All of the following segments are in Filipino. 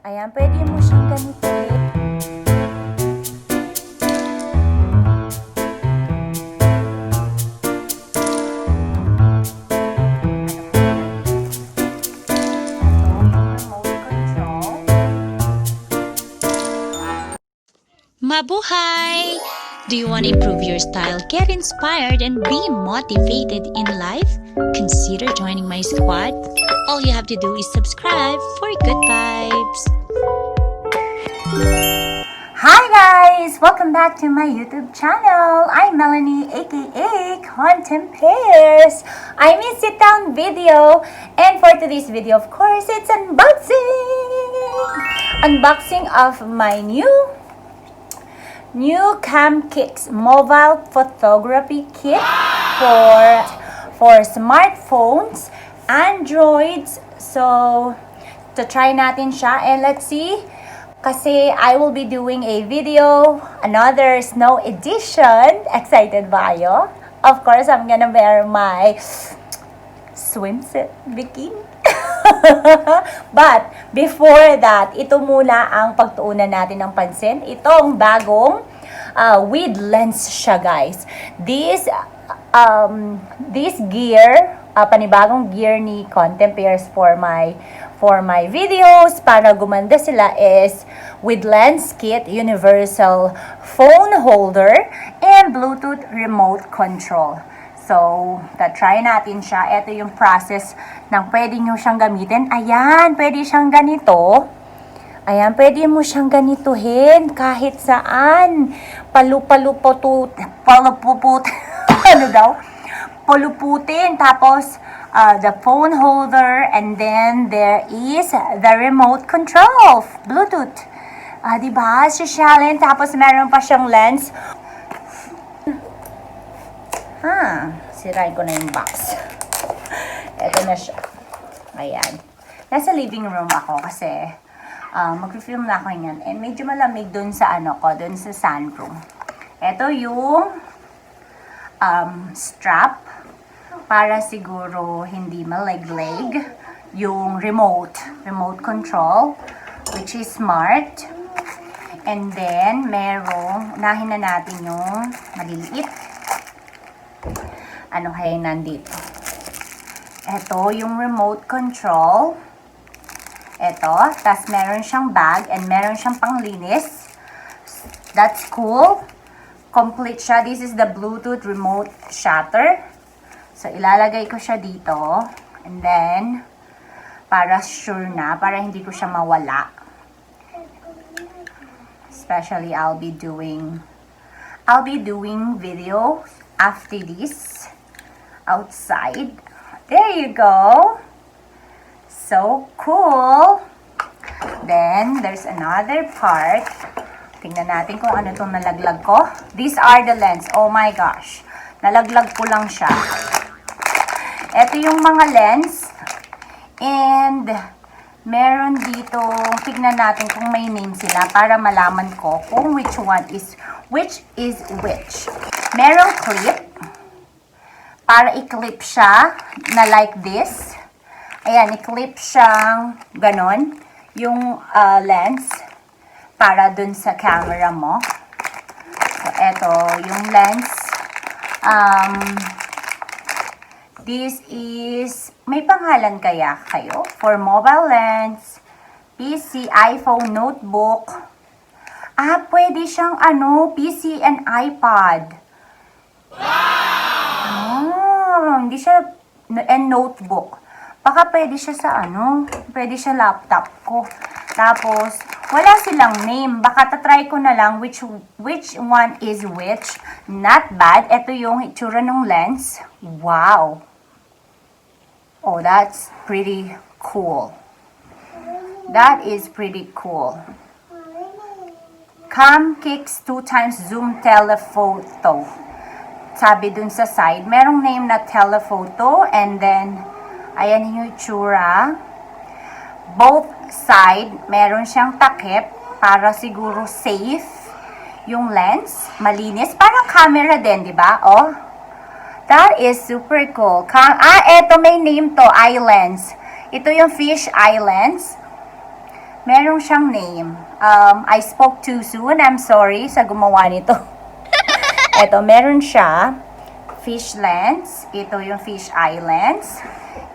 Ayan, pwede mo siyang ganito. Mabuhay! Do you want to improve your style, get inspired, and be motivated in life? Consider joining my squad. All you have to do is subscribe for good vibes. Hi guys! Welcome back to my YouTube channel. I'm Melanie, aka Contempairs. I'm in sit-down video, and for today's video, of course, it's unboxing of my new Cam Kicks mobile photography kit for smartphones, Androids. So, to try natin siya, and let's see. Kasi I will be doing a video, another snow edition. Excited ba kayo? Of course, I'm gonna wear my swimsuit bikini. But, before that, ito muna ang pagtuunan natin ng pansin. Itong bagong with lens siya, guys. This gear, panibagong gear ni Contempairs for my videos, para gumanda sila, is with lens kit, universal phone holder, and Bluetooth remote control. So, try natin siya. Ito yung process ng pwede nyo siyang gamitin. Ayan, pwede siyang ganito. Ayan, pwede mo siyang ganituhin kahit saan. Ano daw? Puluputin. Tapos, the phone holder, and then there is the remote control, Bluetooth. Diba? Sosyalin. Tapos, meron pa siyang lens. Sirain ko na yung box. Ito na siya. Ayan. Nasa living room ako kasi mag-film na ako yan. And medyo malamig dun sa dun sa sunroom. Ito yung strap para siguro hindi malegleg. Yung remote control, which is smart. And then, unahin na natin yung maliliit. Ano kaya nandito? Ito, yung remote control. Ito, tas meron siyang bag and meron siyang panglinis. That's cool. Complete siya. This is the Bluetooth remote shutter. So, ilalagay ko siya dito. And then, para sure na, para hindi ko siya mawala. Especially, I'll be doing video after this. Outside. There you go. So cool. Then, there's another part. Tingnan natin kung ano itong nalaglag ko. These are the lens. Oh my gosh. Nalaglag ko lang siya. Ito yung mga lens. And, meron dito, tignan natin kung may name sila para malaman ko kung which is which. Merong clip. Para i-clip siya na like this. Ayan, i-clip siyang ganon. Yung lens para dun sa camera mo. So, eto yung lens. This is, may pangalan kaya kayo? For mobile lens, PC, iPhone, notebook. Pwede siyang PC and iPad. Hindi siya, and notebook. Baka pwede siya sa pwede siya laptop ko. Tapos, wala silang name. Baka tatry ko na lang which one is which. Not bad. Ito yung itsura ng lens. Wow. Oh, that's pretty cool. That is pretty cool. Cam Kicks 2x zoom telephoto. Sabi dun sa side, merong name na telephoto, and then, ayan yung itsura. Both side, meron siyang takip para siguro safe yung lens. Malinis. Parang camera din, di ba? Oh, that is super cool. Eto may name to, eye lens. Ito yung fish eye lens. Merong siyang name. I spoke too soon. I'm sorry sa gumawa nito. Ito, meron siya. Fish lens. Ito yung fish eye lens.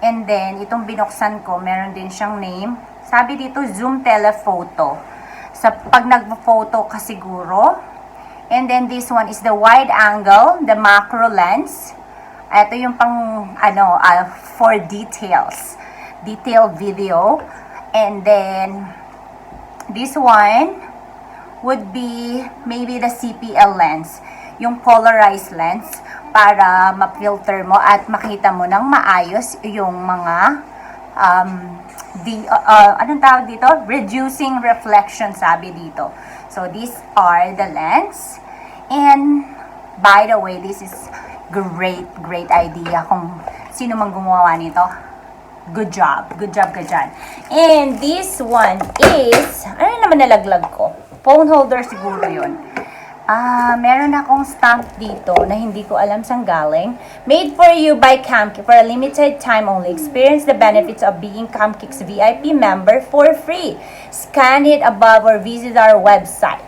And then, itong binuksan ko, meron din siyang name. Sabi dito, zoom telephoto. Sa pag nagpo-photo ka siguro. And then, this one is the wide angle, the macro lens. Ito yung pang, for details. Detailed video. And then, this one would be maybe the CPL lens. Yung polarized lens para ma-filter mo at makita mo ng maayos yung mga anong tawag dito? Reducing reflection, sabi dito. So, these are the lens. And, by the way, this is great idea kung sino man gumawa nito. Good job ka dyan. And this one is, ano naman nalaglag ko? Phone holder siguro yun. Meron akong stamp dito na hindi ko alam saan galing. Made for you by Camkick for a limited time only. Experience the benefits of being Camkick's VIP member for free. Scan it above or visit our website.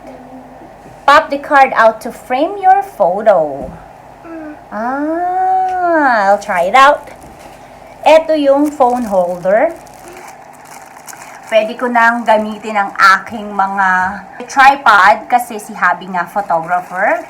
Pop the card out to frame your photo. I'll try it out. Ito yung phone holder. Pwede ko nang gamitin ang aking mga tripod kasi si Habi nga photographer.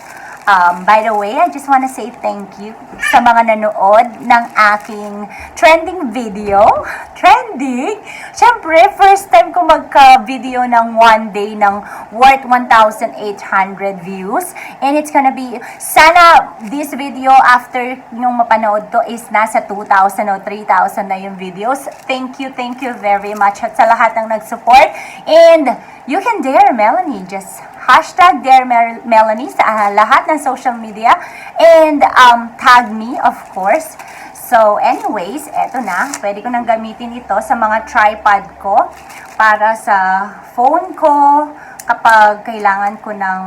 By the way, I just wanna say thank you sa mga nanood ng aking trending video. Trending? Siyempre, first time ko magka-video ng one day ng worth 1,800 views. And it's gonna be, sana this video after yung mapanood to is nasa 2,000 o 3,000 na yung videos. Thank you very much at sa lahat ng nag-support. And you can dare Melanie, just hashtag dare Melanie sa lahat ng social media and tag me of course. So anyways, eto na, pwede ko nang gamitin ito sa mga tripod ko para sa phone ko kapag kailangan ko ng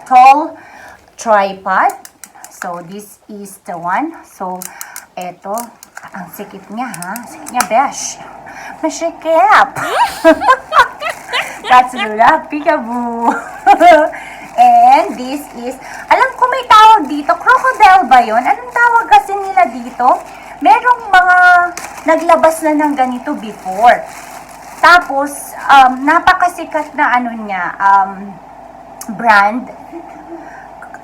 tall tripod. So this is the one. So eto, ang sikip niya ha, sikip niya besh. Masikip. That's Lula Peekaboo. And this is, alam ko may tawag dito, crocodile ba yun? Anong tawag kasi nila dito? Merong mga naglabas na ng ganito before. Tapos, napakasikat na brand.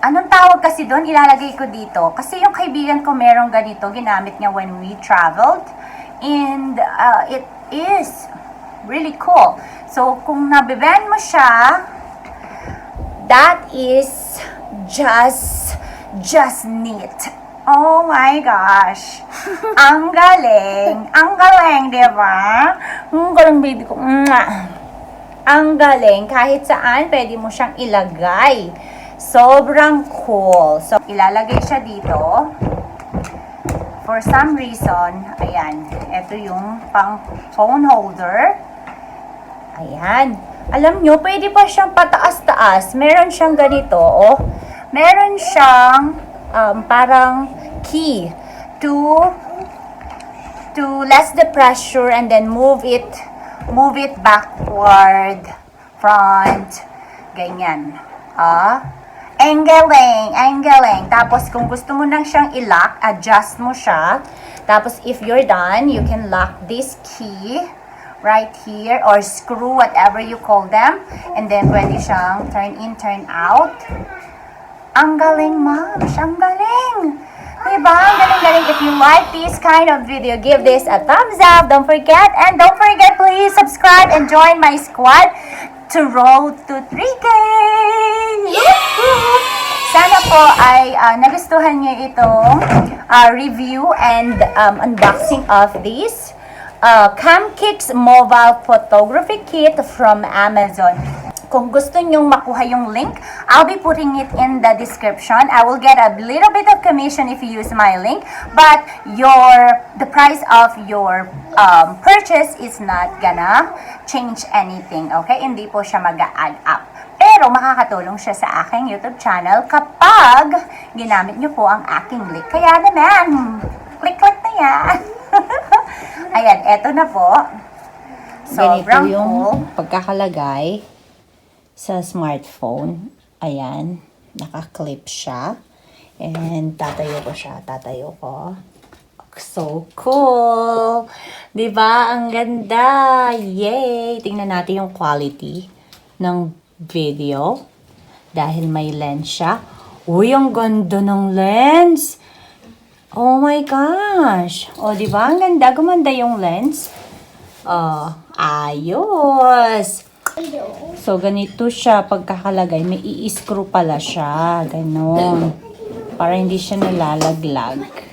Anong tawag kasi doon? Ilalagay ko dito. Kasi yung kaibigan ko merong ganito, ginamit niya when we traveled. And it is really cool. So, kung nabiban mo siya, that is just neat. Oh my gosh. Ang galing. Ang galing, diba? Ang galing, baby ko. Ang galing. Kahit saan, pwede mo siyang ilagay. Sobrang cool. So, ilalagay siya dito. For some reason, ayan, ito yung pang phone holder. Ayan. Alam nyo, pwede pa siyang pataas-taas. Meron siyang ganito, oh. Meron siyang parang key to less the pressure and then move it backward, front, ganyan. Ang galing. Tapos, kung gusto mo nang siyang i-lock, adjust mo siya. Tapos, if you're done, you can lock this key right here or screw, whatever you call them. And then, pwede siyang turn in, turn out. Ang galing, ma'am. Ang galing. Diba? Ang galing. If you like this kind of video, give this a thumbs up. Don't forget, please subscribe and join my squad to roll to 3K! Sana po ay nagustuhan niyo itong review and unboxing of this Camkick's Mobile Photography Kit from Amazon. Kung gusto nyong makuha yung link, I'll be putting it in the description. I will get a little bit of commission if you use my link, but the price of your purchase is not gonna change anything, okay? Hindi po siya mag-add up. Pero makakatulong siya sa aking YouTube channel kapag ginamit nyo po ang aking link. Kaya naman, click na yan. Ayan, eto na po. Sobrang ganito yung cool. pagkakalagay sa smartphone. Ayan, naka-clip siya. And tatayo ko siya, tatayo ko. So cool! Diba? Ang ganda! Yay! Tingnan natin yung quality ng video. Dahil may lens siya. Uy, ang ganda ng lens! Oh my gosh! O, diba? Ang ganda. Gumanda yung lens. Oh, ayos! So, ganito siya pagkakalagay. May i-screw pala siya. Ganon. Para hindi siya nalalaglag.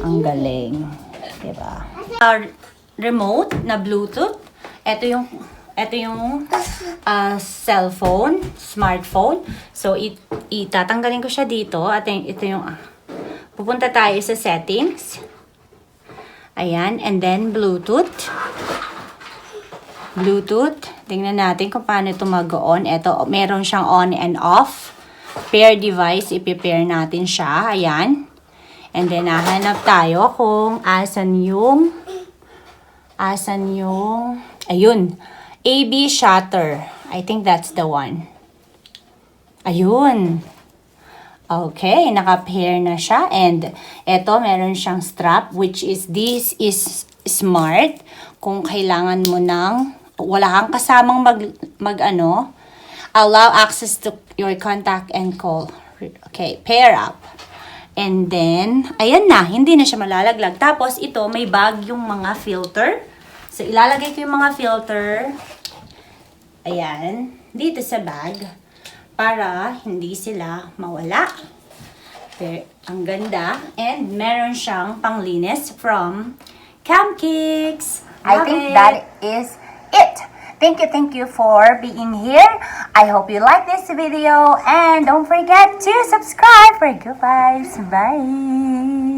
Ang galing. Diba? Remote na Bluetooth. Ito yung cellphone, smartphone. So, itatanggalin ko siya dito. At ito yung, pupunta tayo sa settings. Ayan. And then, Bluetooth. Tingnan natin kung paano ito mag-on. Ito, meron siyang on and off. Pair device, ipi-pair natin siya. Ayan. And then, nahanap tayo kung asan yung, ayun. AB shutter. I think that's the one. Ayun. Okay, naka-pair na siya. And eto, meron siyang strap, which is, this is smart. Kung kailangan mo wala kang kasamang allow access to your contact and call. Okay, pair up. And then, ayan na, hindi na siya malalaglag. Tapos, ito, may bag yung mga filter. So, ilalagay ko yung mga filter. Ayan, dito sa bag. Para hindi sila mawala. Pero, ang ganda. And, meron siyang panglinis from Camkicks. I think that is it. Thank you for being here. I hope you like this video and don't forget to subscribe for good vibes. Bye.